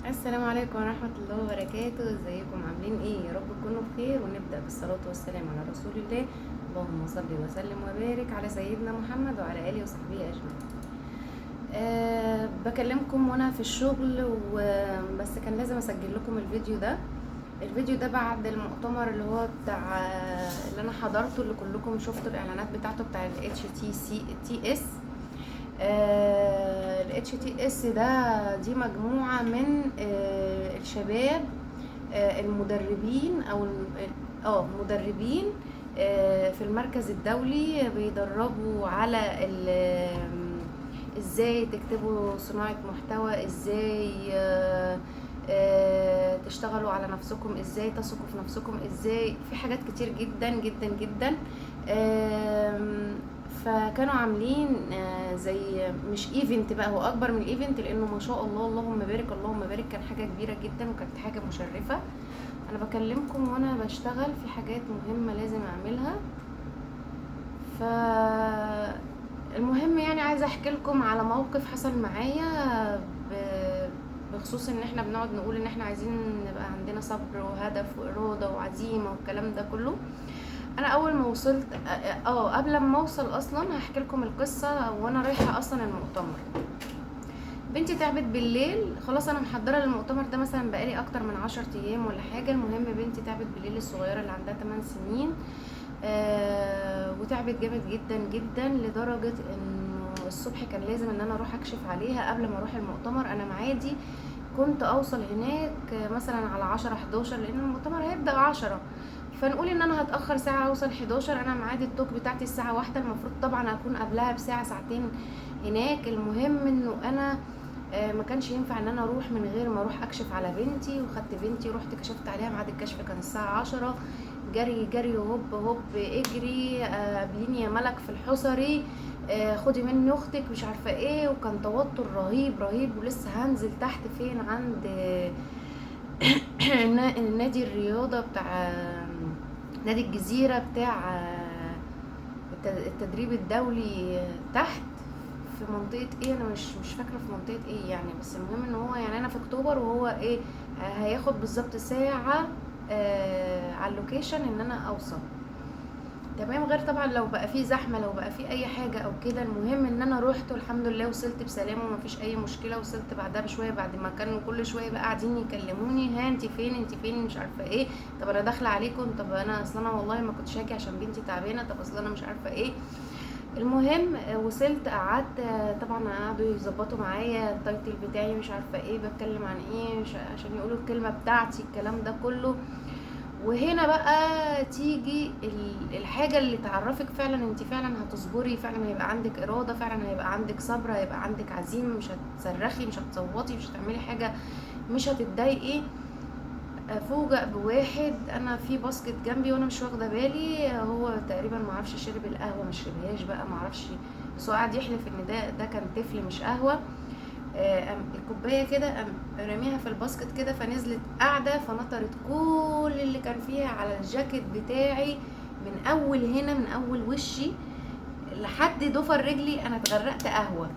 السلام عليكم ورحمة الله وبركاته. ازيكم عاملين ايه؟ يا رب تكونوا بخير. ونبدأ بالصلاة والسلام على رسول الله. اللهم صل وسلم وبارك على سيدنا محمد وعلى آله وصحبه أجمعين. بكلمكم وانا في الشغل بس كان لازم اسجل لكم الفيديو ده بعد المؤتمر اللي هو بتاع اللي انا حضرته، اللي كلكم شفتوا الاعلانات بتاعته، بتاع ال HTS. ال HTS دي مجموعة من الشباب، المدربين او مدربين في المركز الدولي، بيدربوا على ازاي تكتبوا صناعة محتوى، ازاي تشتغلوا على نفسكم، ازاي تثقوا في نفسكم، ازاي في حاجات كتير جدا جدا جدا. فكانوا عاملين زي مش ايفنت بقى، هو اكبر من الايفنت، لانه ما شاء الله اللهم بارك اللهم بارك، كان حاجه كبيره جدا وكانت حاجه مشرفه. انا بكلمكم وانا بشتغل في حاجات مهمه لازم اعملها. ف المهم يعني عايزه احكي لكم على موقف حصل معايا بخصوص ان احنا بنقعد نقول ان احنا عايزين نبقى عندنا صبر وهدف واراده وعزيمه والكلام ده كله. انا اول ما وصلت قبل ما اوصل اصلا هحكي لكم القصه. وانا رايحه اصلا المؤتمر، بنتي تعبت بالليل، خلاص انا محضره للمؤتمر ده مثلا بقالي اكتر من 10 ايام ولا حاجه. المهم بنتي تعبت بالليل، الصغيره اللي عندها 8 سنين، وتعبت جامد جدا جدا، لدرجه انه الصبح كان لازم ان انا اروح اكشف عليها قبل ما اروح المؤتمر. انا معادي كنت اوصل هناك مثلا على 10 11، لان المؤتمر هيبدا 10، فنقول ان انا هتاخر ساعه اوصل 11. انا معادي التوك بتاعتي الساعه 1، المفروض طبعا اكون قبلها بساعه ساعتين هناك. المهم انه انا ما كانش ينفع ان انا اروح من غير ما اروح اكشف على بنتي. وخدت بنتي ورحت كشفت عليها، ميعاد الكشف كان الساعه 10. جري جري وهوب هوب اجري، قابليني يا ملك في الحصري، خدي مني اختك، مش عارفه ايه. وكان توتر رهيب رهيب، ولسه هنزل تحت فين عند نادي الرياضه بتاع نادي الجزيره بتاع التدريب الدولي تحت في منطقه ايه، انا مش فاكره في منطقه ايه يعني. بس المهم ان هو يعني انا في اكتوبر، وهو ايه هياخد بالظبط ساعه على اللوكيشن ان انا اوصل. تمام، غير طبعا لو بقى في زحمه، لو بقى في اي حاجه او كده. المهم ان انا روحت والحمد لله وصلت بسلامه ومفيش اي مشكله. وصلت بعدها بشويه، بعد ما كانوا كل شويه بقى قاعدين يكلموني، ها انت فين انت فين مش عارفه ايه، طب انا داخله عليكم، طب انا اصلا انا والله ما كنتش هاجي عشان بنتي تعبانه، طب اصلا انا مش عارفه ايه. المهم وصلت قعدت، طبعا قعدوا يظبطوا معايا التايتل بتاعي، مش عارفه ايه بتكلم عن ايه، عشان يقولوا الكلمه بتاعتي الكلام ده كله. وهنا بقى تيجي الحاجة اللي تعرفك فعلا انت فعلا هتصبري، فعلا هيبقى عندك إرادة، فعلا هيبقى عندك صبر، هيبقى عندك عزيمة، مش هتصرخي، مش هتصوتي، مش هتعملي حاجة، مش هتتضايقي. فوجئ بواحد انا في باسكت جنبي وانا مش واخده بالي، هو تقريبا معرفش شرب القهوه ما شربهاش بقى معرفش، بس هو قاعد يحلف ان ده كان تفل مش قهوه. الكوبايه كده قام رميها في الباسكت كده، فنزلت قاعده، فنطرت كل اللي كان فيها على الجاكيت بتاعي، من اول هنا من اول وشي لحد ضفر رجلي انا اتغرقت قهوه.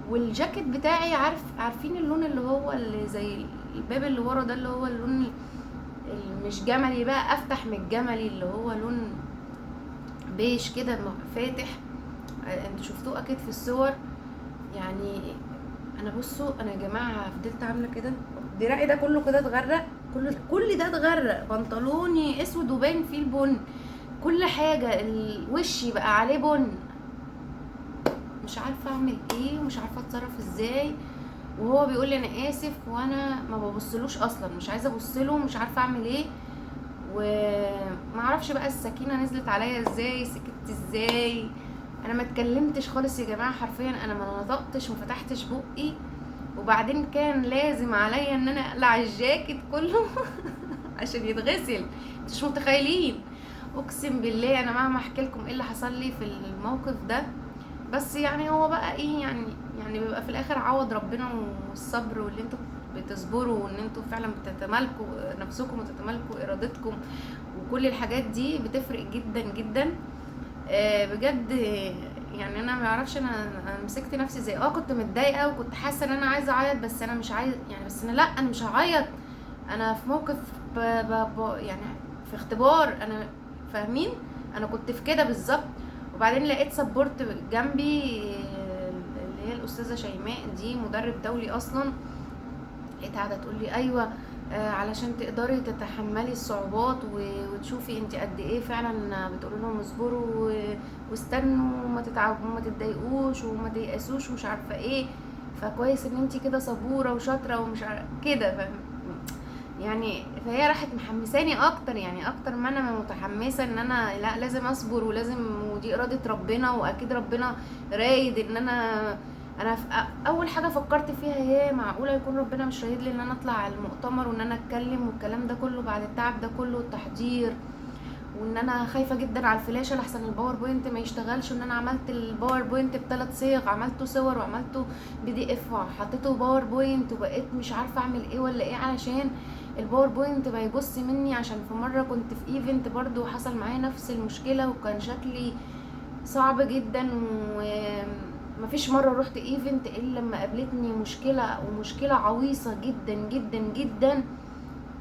والجاكيت بتاعي عارفين اللون اللي هو اللي زي الباب اللي ورا ده، اللي هو اللون مش جملي بقى، افتح من الجملي، اللي هو لون بيش كده فاتح. انتوا شفتوه اكيد في الصور يعني. انا بصوا انا يا جماعه فضلت عامله كده، دراعي ده كله كده اتغرق، كل ده اتغرق، بنطلوني اسود وباين فيه البن، كل حاجه وشي بقى عليه بن. مش عارفه اعمل ايه ومش عارفه اتصرف ازاي. وهو بيقول لي انا اسف، وانا ما ببصلوش اصلا، مش عايزه ابصله، مش عارفه اعمل ايه. وما اعرفش بقى السكينه نزلت عليا ازاي، سكت ازاي. انا ما اتكلمتش خالص يا جماعه، حرفيا انا ما نطقتش، ما فتحتش بقي. وبعدين كان لازم عليا ان انا اقلع الجاكيت كله عشان يتغسل. مش متخيلين، اقسم بالله انا مهما احكي لكم ايه اللي حصل لي في الموقف ده. بس يعني هو بقى ايه يعني بيبقى في الاخر عوض ربنا والصبر، واللي انتوا بتصبروا، وان انتوا فعلا بتتمالكوا نفسكم وتتمالكوا ارادتكم، وكل الحاجات دي بتفرق جدا جدا. بجد يعني انا ما اعرفش انا مسكت نفسي ازاي. كنت متضايقه وكنت حاسه ان انا عايزه اعيط، بس انا مش عايز يعني، بس انا لا انا مش هعيط، انا في موقف يعني في اختبار انا، فاهمين؟ انا كنت في كده بالظبط. وبعدين لقيت سبورت جنبي، اللي هي الاستاذه شيماء دي مدرب دولي اصلا، لقيت قاعده تقول لي ايوه علشان تقدري تتحملي الصعوبات وتشوفي انت قد ايه فعلا، بتقول لهم اصبروا واستنوا وما تتعبوا وما تتضايقوش وما تيأسوش ومش عارفه ايه، فكويس ان انت كده صبوره وشاطره ومش عارفه كده، يعني فهي راحت محمساني اكتر، يعني اكتر ما انا متحمسه ان انا لا لازم اصبر ولازم، ودي اراده ربنا واكيد ربنا رايد ان انا اول حاجه فكرت فيها هي معقوله يكون ربنا مش رايد لي ان انا اطلع المؤتمر وان انا اتكلم والكلام ده كله بعد التعب ده كله والتحضير، وان انا خايفه جدا على الفلاشه لحسن الباوربوينت ما يشتغلش، وان انا عملت الباوربوينت بثلاث صيغ، عملته صور وعملته PDF وحطيته باوربوينت، وبقيت مش عارفه اعمل ايه ولا ايه علشان الباوربوينت ما يبص مني، عشان في مره كنت في ايفنت برضو حصل معايا نفس المشكله وكان شكلي صعب جدا، ومفيش مره رحت ايفنت الا لما قابلتني مشكله، ومشكله عويصه جدا جدا جدا،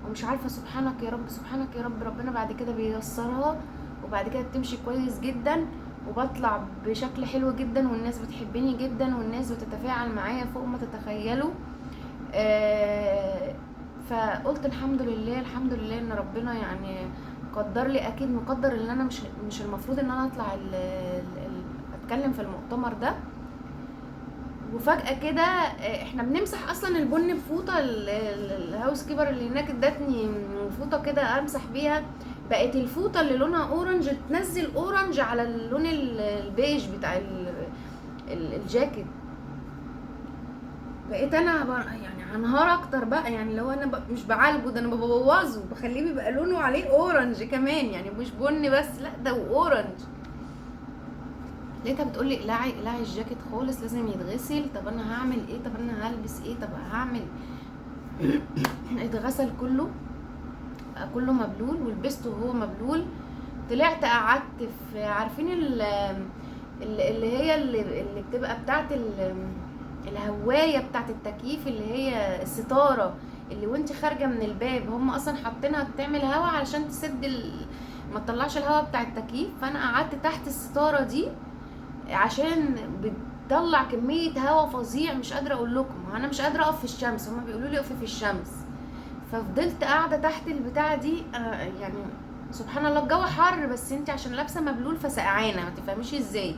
ومش عارفه سبحانك يا رب سبحانك يا رب، ربنا بعد كده بييسرها وبعد كده بتمشي كويس جدا وبطلع بشكل حلو جدا، والناس بتحبني جدا والناس بتتفاعل معايا فوق ما تتخيلوا. فقلت الحمد لله الحمد لله ان ربنا يعني قدر لي، اكيد مقدر ان انا مش المفروض ان انا اطلع اتكلم في المؤتمر ده. وفجأة كده احنا بنمسح اصلا البن بفوطة، الهاوس كيبر اللي هناك ادتني فوطة كده امسح بيها، بقت الفوطة اللي لونها اورنج تنزل اورنج على اللون البيج بتاع الجاكيت، بقيت انا يعني هنهار اكتر بقى، يعني لو انا مش بعالجه ده انا ببوظه، بخليه بيبقى لونه عليه اورنج كمان، يعني مش بني بس لا ده اورنج. لقيتها بتقول لي اقلعي الجاكيت خالص لازم يتغسل. طب انا هعمل ايه؟ طب انا هلبس ايه؟ طب هعمل اتغسل كله مبلول ولبسته وهو مبلول. طلعت قعدت في عارفين اللي هي اللي بتبقى بتاعت الهوايه بتاعت التكييف، اللي هي الستاره اللي وانت خارجه من الباب هم اصلا حاطينها تعمل هوا علشان تسد ما تطلعش الهوا بتاع التكييف. فانا قعدت تحت الستاره دي عشان بتطلع كميه هوا فظيع، مش قادره اقول لكم، انا مش قادره اقف في الشمس، هما بيقولوا لي اقفي في الشمس، ففضلت قاعده تحت البتاعه دي. يعني سبحان الله الجو حر بس انت عشان لابسه مبلول فسقعانه، ما تفهميش ازاي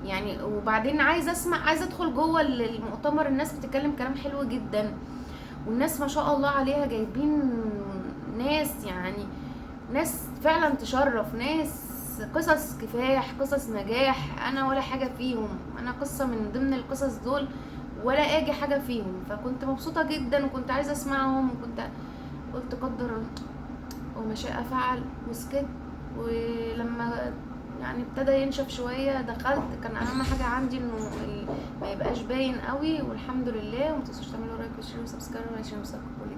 يعني. وبعدين عايزه ادخل جوه المؤتمر، الناس بتتكلم كلام حلو جدا، والناس ما شاء الله عليها جايبين ناس يعني ناس فعلا تشرف، ناس قصص كفاح قصص نجاح، انا ولا حاجه فيهم، انا قصه من ضمن القصص دول ولا اجي حاجه فيهم. فكنت مبسوطه جدا وكنت عايزه اسمعهم، وكنت قلت قدر وما شاء فعل وسكت. ولما يعني ابتدى ينشف شويه دخلت، كان اهم حاجه عندي انه ما يبقاش باين قوي، والحمد لله. وما تنسوش تعملوا لايك وشير وسبسكرايب عشان يوصلكم كل